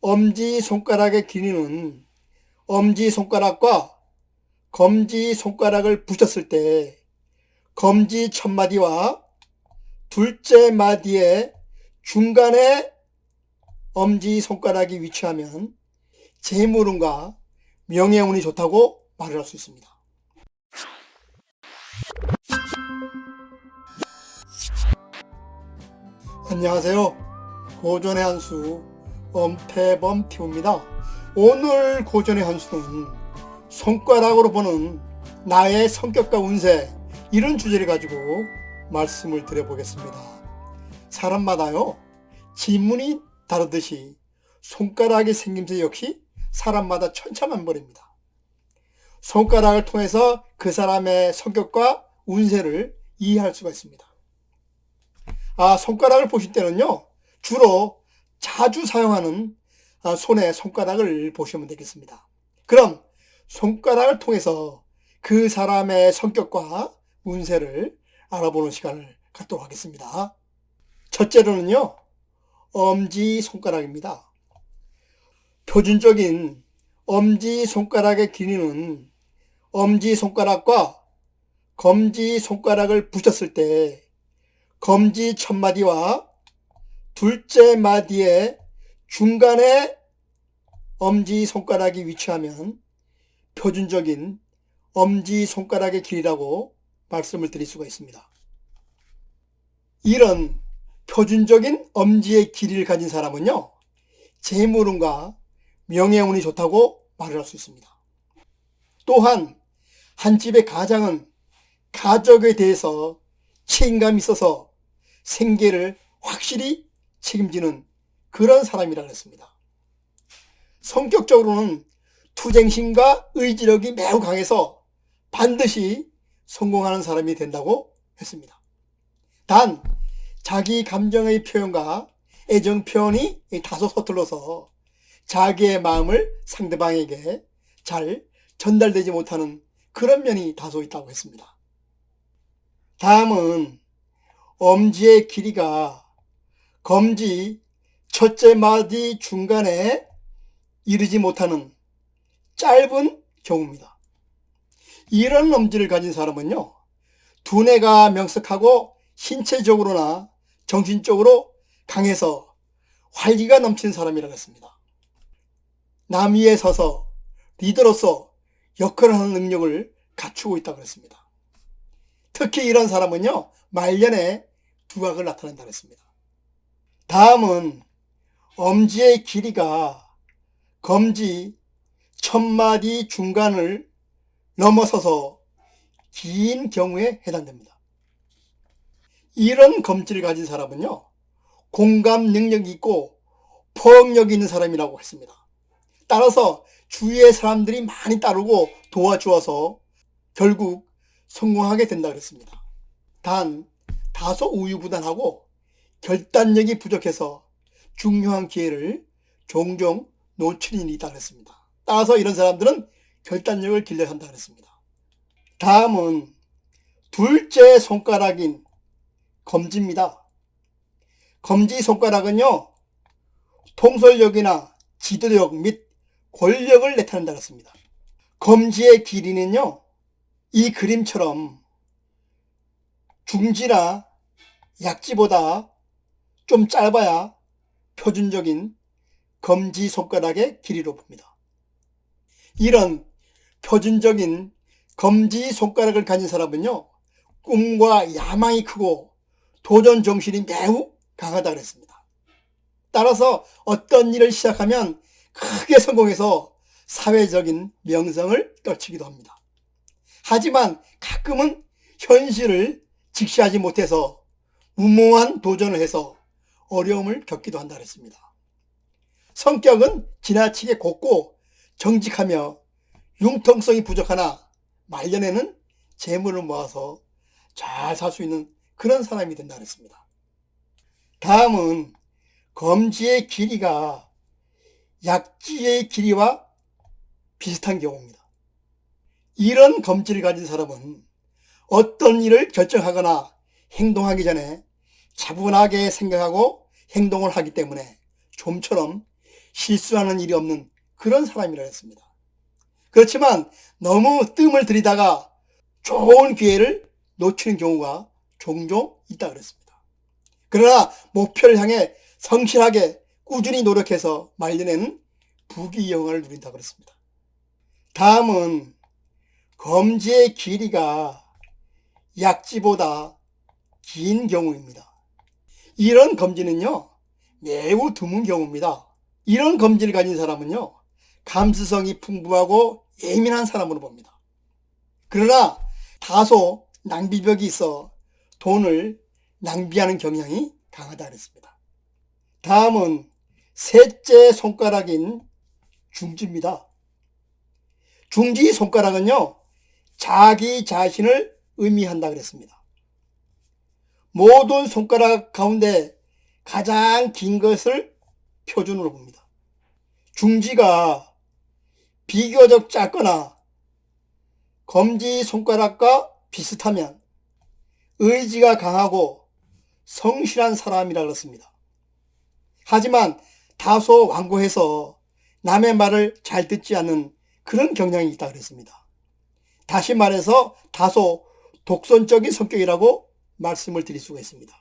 엄지손가락의 길이는 엄지손가락과 검지손가락을 붙였을 때 검지 첫마디와 둘째 마디의 중간에 엄지손가락이 위치하면 재물운과 명예운이 좋다고 말을 할 수 있습니다. 안녕하세요. 고전의 한수 엄태범TV입니다. 오늘 고전의 한수는 손가락으로 보는 나의 성격과 운세, 이런 주제를 가지고 말씀을 드려보겠습니다. 사람마다요, 지문이 다르듯이 손가락의 생김새 역시 사람마다 천차만별입니다. 손가락을 통해서 그 사람의 성격과 운세를 이해할 수가 있습니다. 손가락을 보실 때는요, 주로 자주 사용하는 손의 손가락을 보시면 되겠습니다. 그럼 손가락을 통해서 그 사람의 성격과 운세를 알아보는 시간을 갖도록 하겠습니다. 첫째로는요, 엄지손가락입니다. 표준적인 엄지손가락의 길이는 엄지손가락과 검지손가락을 붙였을 때 검지 첫마디와 둘째 마디의 중간에 엄지손가락이 위치하면 표준적인 엄지손가락의 길이라고 말씀을 드릴 수가 있습니다. 이런 표준적인 엄지의 길이를 가진 사람은요, 재물운과 명예운이 좋다고 말을 할 수 있습니다. 또한 한 집의 가장은 가족에 대해서 책임감이 있어서 생계를 확실히 책임지는 그런 사람이라고 했습니다. 성격적으로는 투쟁심과 의지력이 매우 강해서 반드시 성공하는 사람이 된다고 했습니다. 단 자기 감정의 표현과 애정 표현이 다소 서툴러서 자기의 마음을 상대방에게 잘 전달되지 못하는 그런 면이 다소 있다고 했습니다. 다음은 엄지의 길이가 검지 첫째 마디 중간에 이르지 못하는 짧은 경우입니다. 이런 엄지를 가진 사람은요, 두뇌가 명석하고 신체적으로나 정신적으로 강해서 활기가 넘치는 사람이라고 했습니다. 남 위에 서서 리더로서 역할을 하는 능력을 갖추고 있다고 했습니다. 특히 이런 사람은요, 말년에 두각을 나타낸다고 했습니다. 다음은 엄지의 길이가 검지 첫마디 중간을 넘어서서 긴 경우에 해당됩니다. 이런 검지를 가진 사람은요, 공감 능력이 있고 포용력이 있는 사람이라고 했습니다. 따라서 주위의 사람들이 많이 따르고 도와주어서 결국 성공하게 된다고 했습니다. 단 다소 우유부단하고 결단력이 부족해서 중요한 기회를 종종 놓치는 일이 있다고 했습니다. 따라서 이런 사람들은 결단력을 길러야 한다고 했습니다. 다음은 둘째 손가락인 검지입니다. 검지 손가락은요, 통솔력이나 지도력 및 권력을 나타낸다고 했습니다. 검지의 길이는요, 이 그림처럼 중지나 약지보다 좀 짧아야 표준적인 검지 손가락의 길이로 봅니다. 이런 표준적인 검지 손가락을 가진 사람은요, 꿈과 야망이 크고 도전 정신이 매우 강하다고 했습니다. 따라서 어떤 일을 시작하면 크게 성공해서 사회적인 명성을 떨치기도 합니다. 하지만 가끔은 현실을 직시하지 못해서 무모한 도전을 해서 어려움을 겪기도 한다고 했습니다. 성격은 지나치게 곱고 정직하며 융통성이 부족하나 말년에는 재물을 모아서 잘 살 수 있는 그런 사람이 된다고 했습니다. 다음은 검지의 길이가 약지의 길이와 비슷한 경우입니다. 이런 검지를 가진 사람은 어떤 일을 결정하거나 행동하기 전에 차분하게 생각하고 행동을 하기 때문에 좀처럼 실수하는 일이 없는 그런 사람이라 했습니다. 그렇지만 너무 뜸을 들이다가 좋은 기회를 놓치는 경우가 종종 있다 그랬습니다. 그러나 목표를 향해 성실하게 꾸준히 노력해서 말년에는 부귀영화를 누린다 그랬습니다. 다음은 검지의 길이가 약지보다 긴 경우입니다. 이런 검지는요, 매우 드문 경우입니다. 이런 검지를 가진 사람은요, 감수성이 풍부하고 예민한 사람으로 봅니다. 그러나 다소 낭비벽이 있어 돈을 낭비하는 경향이 강하다 그랬습니다. 다음은 셋째 손가락인 중지입니다. 중지 손가락은요, 자기 자신을 의미한다 그랬습니다. 모든 손가락 가운데 가장 긴 것을 표준으로 봅니다. 중지가 비교적 짧거나 검지 손가락과 비슷하면 의지가 강하고 성실한 사람이라 그렇습니다. 하지만 다소 완고해서 남의 말을 잘 듣지 않는 그런 경향이 있다 그랬습니다. 다시 말해서 다소 독선적인 성격이라고 말씀을 드릴 수가 있습니다.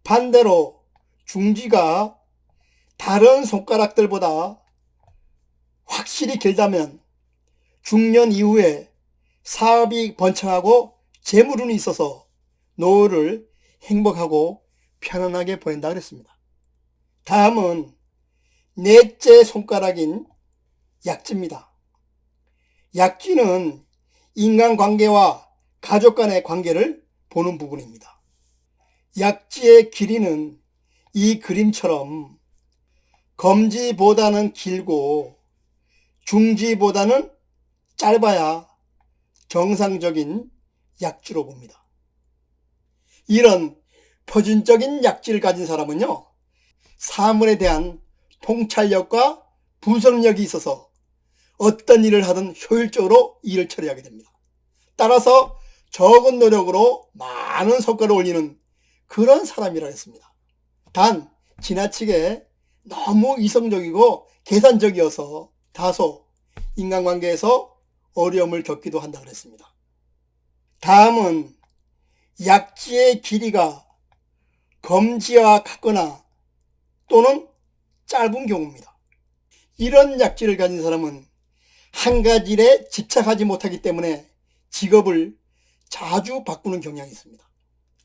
반대로 중지가 다른 손가락들보다 확실히 길다면 중년 이후에 사업이 번창하고 재물운이 있어서 노후를 행복하고 편안하게 보낸다 그랬습니다. 다음은 넷째 손가락인 약지입니다. 약지는 인간관계와 가족 간의 관계를 보는 부분입니다. 약지의 길이는 이 그림처럼 검지보다는 길고 중지보다는 짧아야 정상적인 약지로 봅니다. 이런 표준적인 약지를 가진 사람은요, 사물에 대한 통찰력과 분석력이 있어서 어떤 일을 하든 효율적으로 일을 처리하게 됩니다. 따라서 적은 노력으로 많은 성과를 올리는 그런 사람이라 했습니다. 단 지나치게 너무 이성적이고 계산적이어서 다소 인간관계에서 어려움을 겪기도 한다 그랬습니다. 다음은 약지의 길이가 검지와 같거나 또는 짧은 경우입니다. 이런 약지를 가진 사람은 한 가지 일에 집착하지 못하기 때문에 직업을 자주 바꾸는 경향이 있습니다.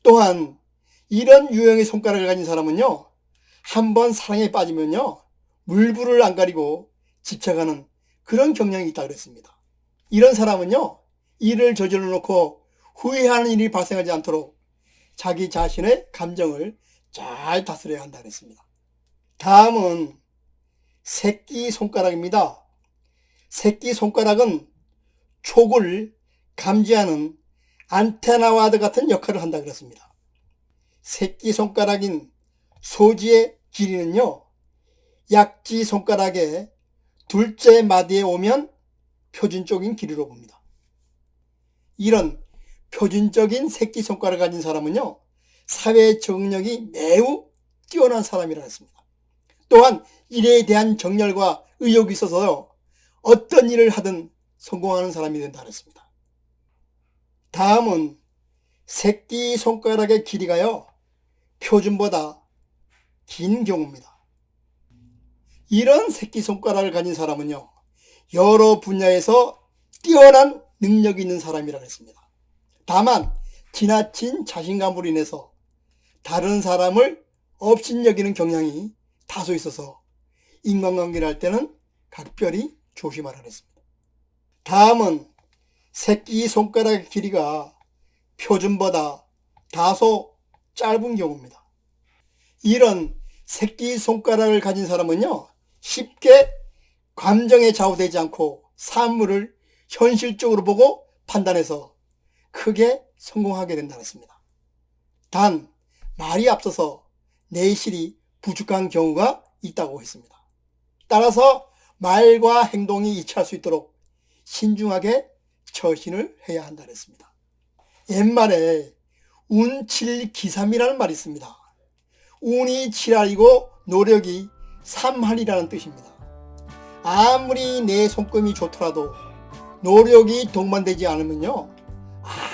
또한 이런 유형의 손가락을 가진 사람은요, 한번 사랑에 빠지면요, 물불을 안 가리고 집착하는 그런 경향이 있다고 그랬습니다. 이런 사람은요, 일을 저질러 놓고 후회하는 일이 발생하지 않도록 자기 자신의 감정을 잘 다스려야 한다고 했습니다. 다음은 새끼손가락입니다. 새끼손가락은 촉을 감지하는 안테나와드 같은 역할을 한다고 그랬습니다. 새끼손가락인 소지의 길이는요, 약지 손가락의 둘째 마디에 오면 표준적인 길이로 봅니다. 이런 표준적인 새끼손가락을 가진 사람은요, 사회 적응력이 매우 뛰어난 사람이라 했습니다. 또한 일에 대한 정열과 의욕이 있어서요, 어떤 일을 하든 성공하는 사람이 된다 했습니다. 다음은 새끼손가락의 길이가요, 표준보다 긴 경우입니다. 이런 새끼손가락을 가진 사람은요, 여러 분야에서 뛰어난 능력이 있는 사람이라 했습니다. 다만 지나친 자신감으로 인해서 다른 사람을 업신여기는 경향이 다소 있어서 인간관계를 할 때는 각별히 조심하라 그랬습니다. 다음은 새끼손가락의 길이가 표준보다 다소 짧은 경우입니다. 이런 새끼손가락을 가진 사람은요, 쉽게 감정에 좌우되지 않고 사물을 현실적으로 보고 판단해서 크게 성공하게 된다고 했습니다. 단 말이 앞서서 내실이 부족한 경우가 있다고 했습니다. 따라서 말과 행동이 일치할 수 있도록 신중하게 처신을 해야 한다고 했습니다. 옛말에 운칠기삼이라는 말이 있습니다. 운이 7알이고 노력이 삼할이라는 뜻입니다. 아무리 내 손금이 좋더라도 노력이 동반되지 않으면요,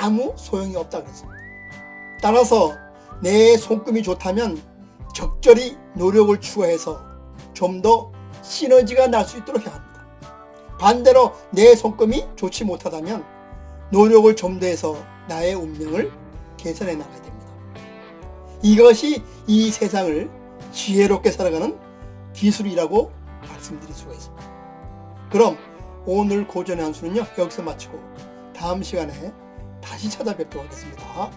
아무 소용이 없다 그랬습니다. 따라서 내 손금이 좋다면 적절히 노력을 추가해서 좀 더 시너지가 날 수 있도록 해야 합니다. 반대로 내 손금이 좋지 못하다면 노력을 좀 더 해서 나의 운명을 개선해 나가야 됩니다. 이것이 이 세상을 지혜롭게 살아가는 기술이라고 말씀드릴 수가 있습니다. 그럼 오늘 고전의 한 수는요, 여기서 마치고 다음 시간에 다시 찾아뵙도록 하겠습니다.